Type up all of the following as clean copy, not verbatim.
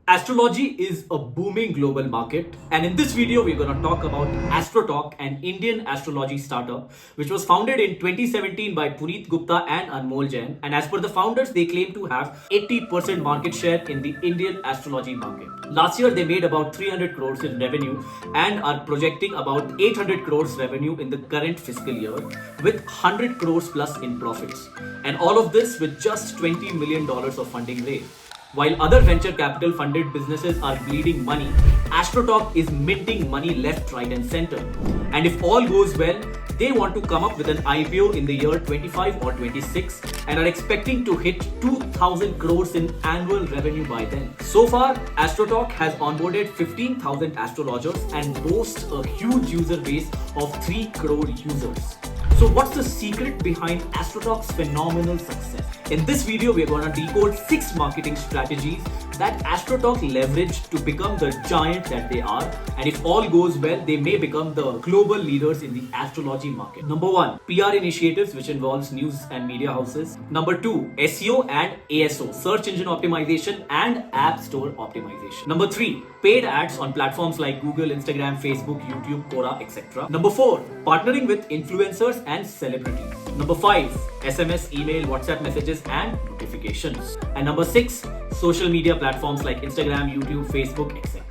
Astrology is a booming global market, and in this video, we're going to talk about AstroTalk, an Indian astrology startup which was founded in 2017 by Puneet Gupta and Anmol Jain. And as per the founders, they claim to have 80% market share in the Indian astrology market. Last year, they made about 300 crores in revenue and are projecting about 800 crores revenue in the current fiscal year with 100 crores plus in profits. And all of this with just $20 million of funding raised. While other venture capital funded businesses are bleeding money, AstroTalk is minting money left, right, and center. And if all goes well, they want to come up with an IPO in the year 25 or 26 and are expecting to hit 2,000 crores in annual revenue by then. So far, AstroTalk has onboarded 15,000 astrologers and boasts a huge user base of 3 crore users. So what's the secret behind AstroTalk's phenomenal success? In this video, we're going to decode 6 marketing strategies that AstroTalk leveraged to become the giant that they are. And if all goes well, they may become the global leaders in the astrology market. Number 1, PR initiatives, which involves news and media houses. Number 2, SEO and ASO, search engine optimization and app store optimization. Number 3, paid ads on platforms like Google, Instagram, Facebook, YouTube, Quora, etc. Number 4, partnering with influencers and celebrities. Number 5, SMS, email, WhatsApp messages and notifications. And number 6, social media platforms like Instagram, YouTube, Facebook, etc.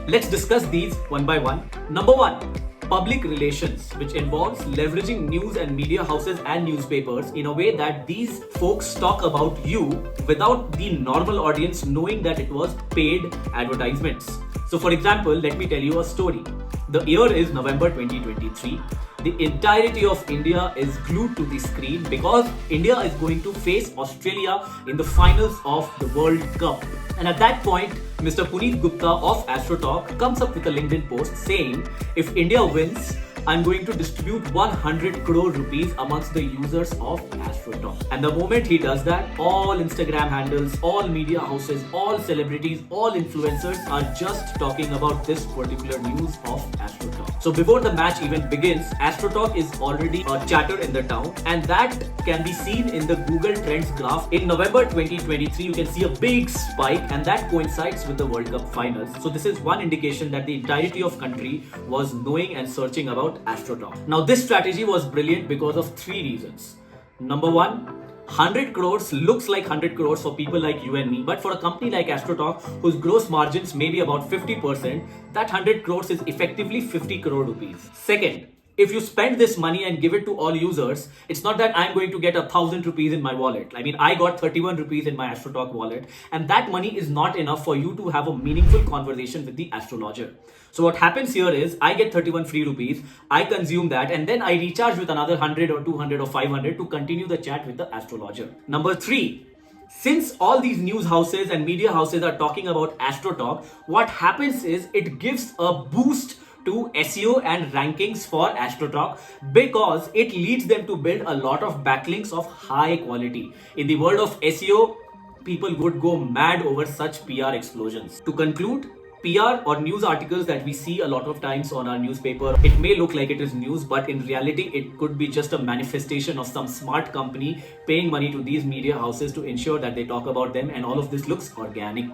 Let's discuss these one by one. Number 1, public relations, which involves leveraging news and media houses and newspapers in a way that these folks talk about you without the normal audience knowing that it was paid advertisements. So for example, let me tell you a story. The year is November 2023. The entirety of India is glued to the screen because India is going to face Australia in the finals of the World Cup. And at that point, Mr. Puneet Gupta of AstroTalk comes up with a LinkedIn post saying, if India wins, I'm going to distribute 100 crore rupees amongst the users of AstroTalk. And the moment he does that, all Instagram handles, all media houses, all celebrities, all influencers are just talking about this particular news of AstroTalk. So before the match even begins, AstroTalk is already a chatter in the town, and that can be seen in the Google Trends graph. In November 2023, you can see a big spike, and that coincides with the World Cup finals. So this is one indication that the entirety of country was knowing and searching about AstroTalk. Now this strategy was brilliant because of 3 reasons. Number 1, 100 crores looks like 100 crores for people like you and me, but for a company like AstroTalk, whose gross margins may be about 50%, that 100 crores is effectively 50 crore rupees. Second, if you spend this money and give it to all users, it's not that I'm going to get 1,000 rupees in my wallet. I mean, I got 31 rupees in my AstroTalk wallet, and that money is not enough for you to have a meaningful conversation with the astrologer. So what happens here is I get 31 free rupees, I consume that, and then I recharge with another 100 or 200 or 500 to continue the chat with the astrologer. Number 3, since all these news houses and media houses are talking about AstroTalk, what happens is it gives a boost to SEO and rankings for AstroTalk because it leads them to build a lot of backlinks of high quality. In the world of SEO, people would go mad over such PR explosions. To conclude, PR or news articles that we see a lot of times on our newspaper, it may look like it is news, but in reality, it could be just a manifestation of some smart company paying money to these media houses to ensure that they talk about them, and all of this looks organic.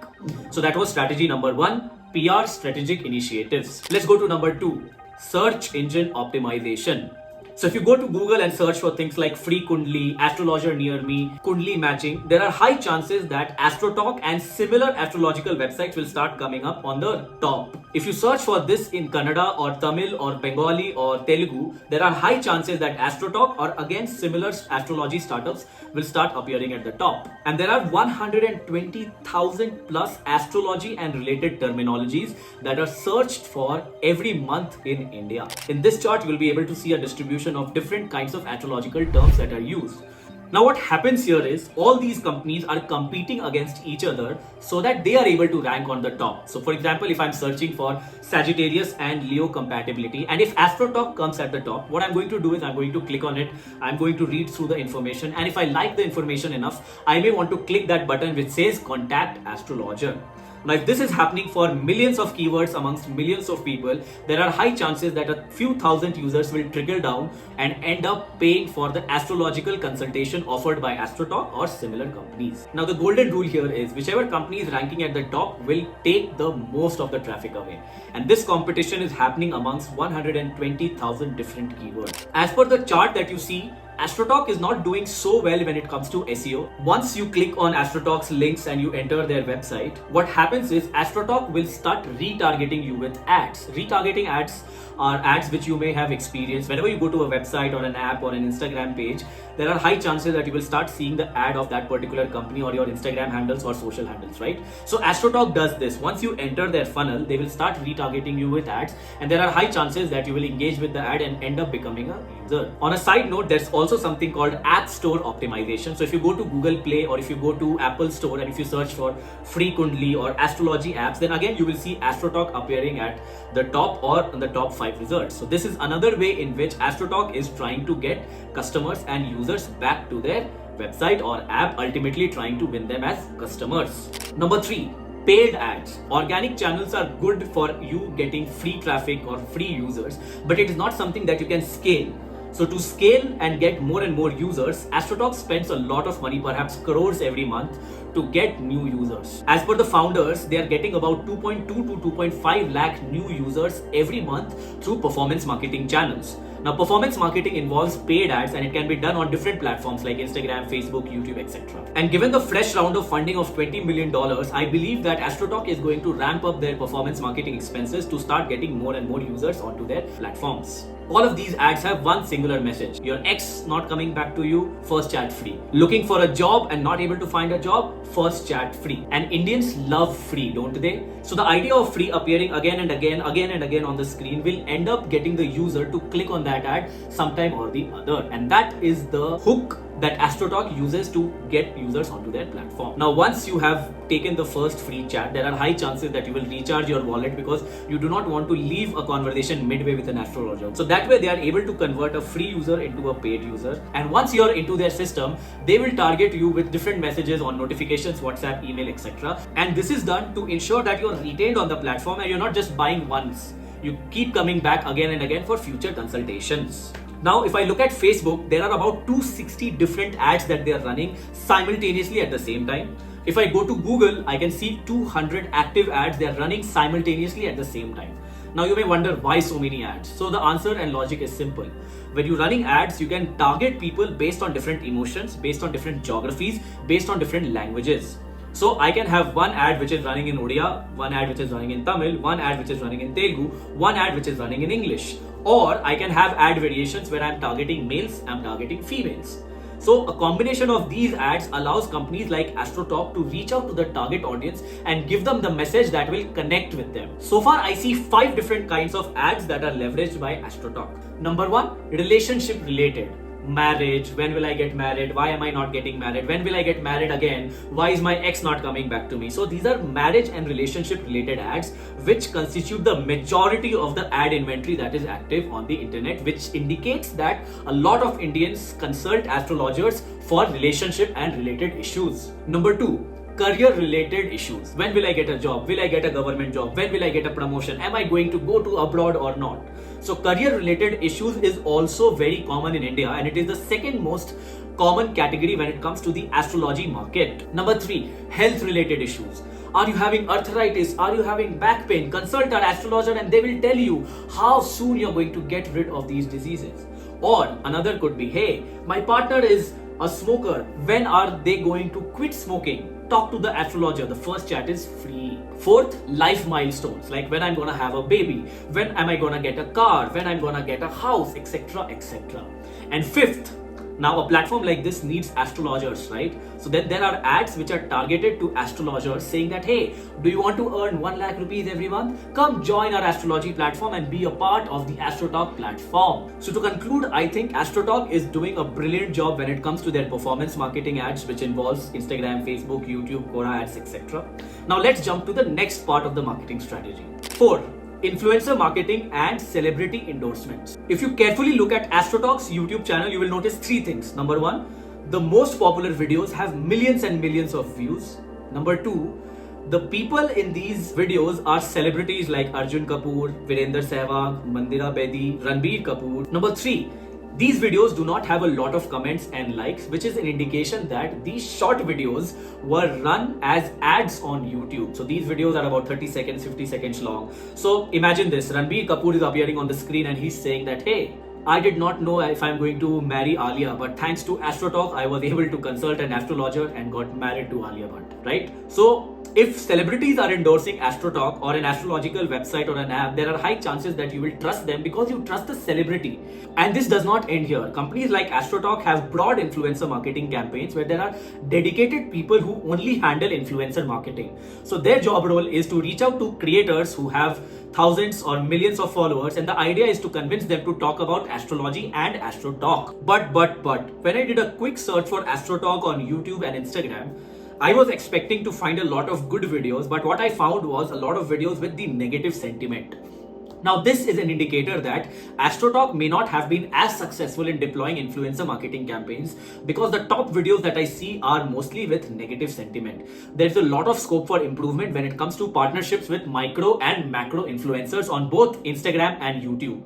So that was strategy number 1, PR strategic initiatives. Let's go to number 2, search engine optimization. So if you go to Google and search for things like free Kundli, astrologer near me, Kundli matching, there are high chances that AstroTalk and similar astrological websites will start coming up on the top. If you search for this in Kannada or Tamil or Bengali or Telugu, there are high chances that AstroTalk or again similar astrology startups will start appearing at the top. And there are 120,000 plus astrology and related terminologies that are searched for every month in India. In this chart, you will be able to see a distribution of different kinds of astrological terms that are used. Now what happens here is all these companies are competing against each other so that they are able to rank on the top. So for example, if I'm searching for Sagittarius and Leo compatibility, and if AstroTalk comes at the top, what I'm going to do is I'm going to click on it, I'm going to read through the information, and if I like the information enough, I may want to click that button which says contact astrologer. Now, if this is happening for millions of keywords amongst millions of people, there are high chances that a few thousand users will trickle down and end up paying for the astrological consultation offered by AstroTalk or similar companies. Now, the golden rule here is whichever company is ranking at the top will take the most of the traffic away. And this competition is happening amongst 120,000 different keywords. As per the chart that you see, AstroTalk is not doing so well when it comes to SEO. Once you click on AstroTalk's links and you enter their website, what happens is AstroTalk will start retargeting you with ads. Retargeting ads are ads which you may have experienced. Whenever you go to a website or an app or an Instagram page, there are high chances that you will start seeing the ad of that particular company or your Instagram handles or social handles, right? So AstroTalk does this. Once you enter their funnel, they will start retargeting you with ads, and there are high chances that you will engage with the ad and end up becoming a user. On a side note, there's also something called App Store optimization. So if you go to Google Play or if you go to Apple Store and if you search for Free Kundli or Astrology apps, then again you will see AstroTalk appearing at the top or in the top 5 results. So this is another way in which AstroTalk is trying to get customers and users back to their website or app, ultimately trying to win them as customers. Number 3. Paid ads. Organic channels are good for you getting free traffic or free users, but it is not something that you can scale. So to scale and get more and more users, AstroTalk spends a lot of money, perhaps crores every month, to get new users. As per the founders, they are getting about 2.2 to 2.5 lakh new users every month through performance marketing channels. Now, performance marketing involves paid ads and it can be done on different platforms like Instagram, Facebook, YouTube, etc. And given the fresh round of funding of $20 million, I believe that AstroTalk is going to ramp up their performance marketing expenses to start getting more and more users onto their platforms. All of these ads have one singular message. Your ex not coming back to you, first chat free. Looking for a job and not able to find a job, first chat free. And Indians love free, don't they? So the idea of free appearing again and again on the screen will end up getting the user to click on that ad sometime or the other. And that is the hook that AstroTalk uses to get users onto their platform. Now, once you have taken the first free chat, there are high chances that you will recharge your wallet because you do not want to leave a conversation midway with an astrologer. So that way they are able to convert a free user into a paid user. And once you're into their system, they will target you with different messages on notifications, WhatsApp, email, etc. And this is done to ensure that you're retained on the platform and you're not just buying once. You keep coming back again and again for future consultations. Now, if I look at Facebook, there are about 260 different ads that they are running simultaneously at the same time. If I go to Google, I can see 200 active ads they are running simultaneously at the same time. Now, you may wonder why so many ads. So the answer and logic is simple. When you're running ads, you can target people based on different emotions, based on different geographies, based on different languages. So I can have one ad which is running in Odia, one ad which is running in Tamil, one ad which is running in Telugu, one ad which is running in English. Or I can have ad variations where I'm targeting males, I'm targeting females. So a combination of these ads allows companies like AstroTalk to reach out to the target audience and give them the message that will connect with them. So far, I see 5 different kinds of ads that are leveraged by AstroTalk. Number 1, relationship related. Marriage, when will I get married? Why am I not getting married? When will I get married again? Why is my ex not coming back to me? So these are marriage and relationship related ads which constitute the majority of the ad inventory that is active on the internet, which indicates that a lot of Indians consult astrologers for relationship and related issues. Number 2, career related issues. When will I get a job? Will I get a government job? When will I get a promotion? Am I going to go to abroad or not? So career related issues is also very common in India and it is the second most common category when it comes to the astrology market. Number 3, health related issues. Are you having arthritis? Are you having back pain? Consult our astrologer and they will tell you how soon you're going to get rid of these diseases. Or another could be, hey, my partner is a smoker. When are they going to quit smoking? Talk to the astrologer. The first chat is free. 4th, life milestones, like when I'm gonna have a baby, when am I gonna get a car, when I'm gonna get a house, etc, etc. And 5th, now a platform like this needs astrologers, right? So then there are ads which are targeted to astrologers saying that, hey, do you want to earn 1 lakh rupees every month? Come join our astrology platform and be a part of the AstroTalk platform. So to conclude, I think AstroTalk is doing a brilliant job when it comes to their performance marketing ads, which involves Instagram, Facebook, YouTube, Crore ads, etc. Now let's jump to the next part of the marketing strategy. 4, influencer marketing and celebrity endorsements. If you carefully look at AstroTalk's YouTube channel, you will notice 3 things. Number 1, the most popular videos have millions and millions of views. Number 2, The people in these videos are celebrities like Arjun Kapoor, Virender Sehwag, Mandira Bedi, Ranbir Kapoor. Number 3, these videos do not have a lot of comments and likes, which is an indication that these short videos were run as ads on YouTube. So these videos are about 30 seconds, 50 seconds long. So imagine this, Ranbir Kapoor is appearing on the screen and he's saying that, hey, I did not know if I'm going to marry Alia, but thanks to AstroTalk, I was able to consult an astrologer and got married to Alia Bhatt, right? So if celebrities are endorsing AstroTalk or an astrological website or an app, there are high chances that you will trust them because you trust the celebrity. And this does not end here. Companies like AstroTalk have broad influencer marketing campaigns where there are dedicated people who only handle influencer marketing. So their job role is to reach out to creators who have thousands or millions of followers, and the idea is to convince them to talk about astrology and AstroTalk. But when I did a quick search for AstroTalk on YouTube and Instagram, I was expecting to find a lot of good videos, but what I found was a lot of videos with the negative sentiment. Now, this is an indicator that AstroTalk may not have been as successful in deploying influencer marketing campaigns because the top videos that I see are mostly with negative sentiment. There's a lot of scope for improvement when it comes to partnerships with micro and macro influencers on both Instagram and YouTube.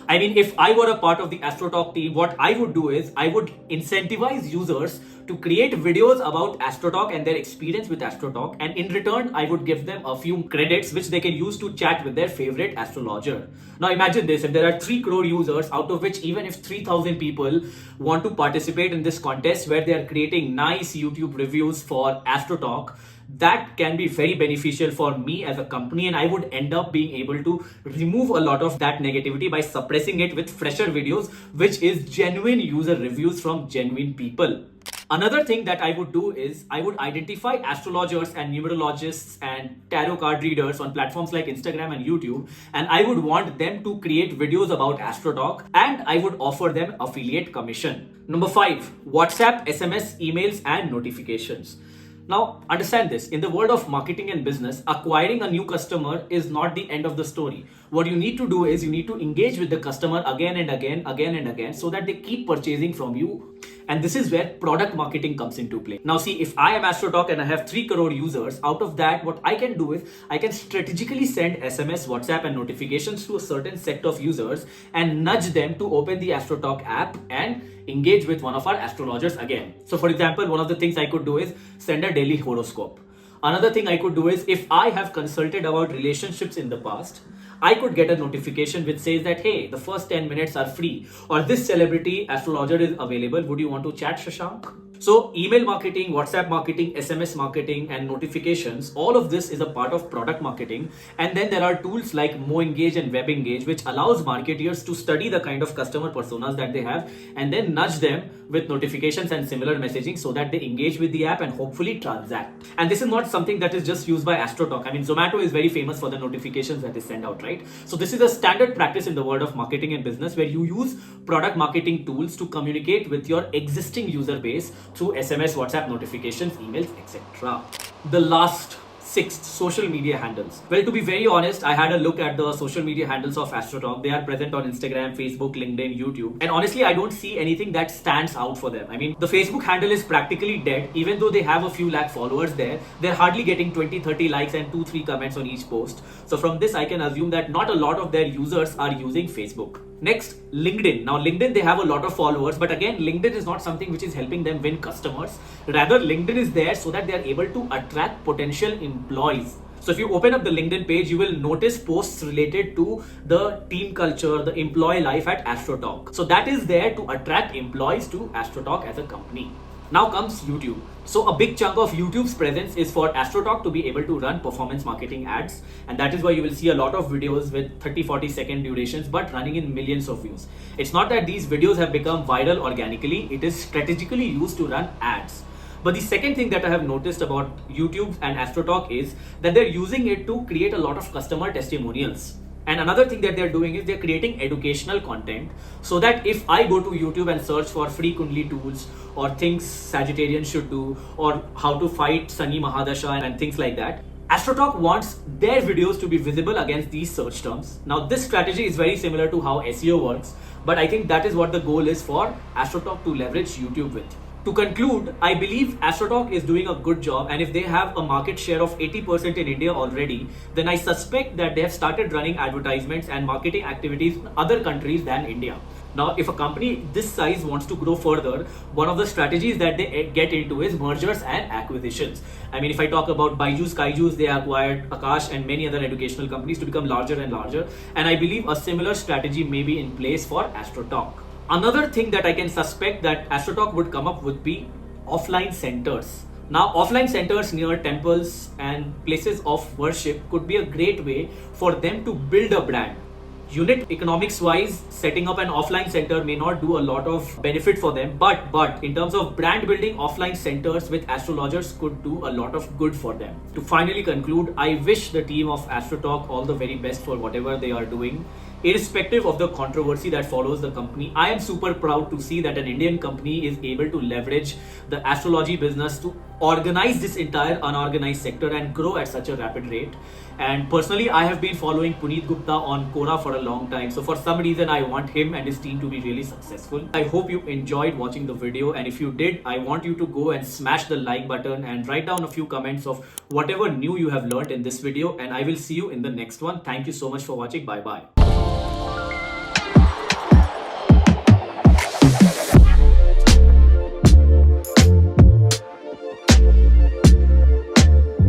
I mean, if I were a part of the AstroTalk team, what I would do is I would incentivize users to create videos about AstroTalk and their experience with AstroTalk, and in return, I would give them a few credits which they can use to chat with their favorite astrologer. Now imagine this, if there are 3 crore users, out of which even if 3,000 people want to participate in this contest where they are creating nice YouTube reviews for AstroTalk, that can be very beneficial for me as a company, and I would end up being able to remove a lot of that negativity by suppressing it with fresher videos, which is genuine user reviews from genuine people. Another thing that I would do is I would identify astrologers and numerologists and tarot card readers on platforms like Instagram and YouTube, and I would want them to create videos about AstroTalk, and I would offer them affiliate commission. Number 5, WhatsApp, SMS, emails, and notifications. Now, understand this. In the world of marketing and business, acquiring a new customer is not the end of the story. What you need to do is you need to engage with the customer again and again, so that they keep purchasing from you. And this is where product marketing comes into play. Now see, if I am AstroTalk and I have 3 crore users, out of that, what I can do is I can strategically send SMS, WhatsApp, and notifications to a certain set of users and nudge them to open the AstroTalk app and engage with one of our astrologers again. So for example, one of the things I could do is send a daily horoscope. Another thing I could do is, if I have consulted about relationships in the past, I could get a notification which says that, hey, the first 10 minutes are free, or this celebrity astrologer is available. Would you want to chat, Shashank? So email marketing, WhatsApp marketing, SMS marketing, and notifications, all of this is a part of product marketing. And then there are tools like MoEngage and WebEngage, which allows marketers to study the kind of customer personas that they have and then nudge them with notifications and similar messaging so that they engage with the app and hopefully transact. And this is not something that is just used by AstroTalk. I mean, Zomato is very famous for the notifications that they send out, right? So this is a standard practice in the world of marketing and business, where you use product marketing tools to communicate with your existing user base through SMS, WhatsApp notifications, emails, etc. The last 6 social media handles. Well, to be very honest, I had a look at the social media handles of AstroTalk. They are present on Instagram, Facebook, LinkedIn, YouTube. And honestly, I don't see anything that stands out for them. I mean, the Facebook handle is practically dead. Even though they have a few lakh followers there, they're hardly getting 20, 30 likes and 2-3 comments on each post. So from this, I can assume that not a lot of their users are using Facebook. Next, LinkedIn. Now, LinkedIn, they have a lot of followers, but again, LinkedIn is not something which is helping them win customers. Rather, LinkedIn is there so that they are able to attract potential employees. So if you open up the LinkedIn page, you will notice posts related to the team culture, the employee life at AstroTalk. So that is there to attract employees to AstroTalk as a company. Now comes YouTube. So a big chunk of YouTube's presence is for AstroTalk to be able to run performance marketing ads. And that is why you will see a lot of videos with 30-40 second durations, but running in millions of views. It's not that these videos have become viral organically. It is strategically used to run ads. But the second thing that I have noticed about YouTube and AstroTalk is that they're using it to create a lot of customer testimonials. And another thing that they're doing is they're creating educational content, so that if I go to YouTube and search for free Kundli tools or things Sagittarians should do, or how to fight Sunny Mahadasha and things like that, AstroTalk wants their videos to be visible against these search terms. Now, this strategy is very similar to how SEO works, but I think that is what the goal is for AstroTalk to leverage YouTube with. To conclude, I believe AstroTalk is doing a good job, and if they have a market share of 80% in India already, then I suspect that they have started running advertisements and marketing activities in other countries than India. Now, if a company this size wants to grow further, one of the strategies that they get into is mergers and acquisitions. I mean, if I talk about Byju's, Kaiju's, they acquired Akash and many other educational companies to become larger and larger. And I believe a similar strategy may be in place for AstroTalk. Another thing that I can suspect that AstroTalk would come up would be offline centers. Now, offline centers near temples and places of worship could be a great way for them to build a brand. Unit economics wise, setting up an offline center may not do a lot of benefit for them, but in terms of brand building, offline centers with astrologers could do a lot of good for them. To finally conclude, I wish the team of AstroTalk all the very best for whatever they are doing. Irrespective of the controversy that follows the company, I am super proud to see that an Indian company is able to leverage the astrology business to organize this entire unorganized sector and grow at such a rapid rate. And personally, I have been following Puneet Gupta on Crore for a long time. So for some reason, I want him and his team to be really successful. I hope you enjoyed watching the video. And if you did, I want you to go and smash the like button and write down a few comments of whatever new you have learned in this video. And I will see you in the next one. Thank you so much for watching. Bye bye.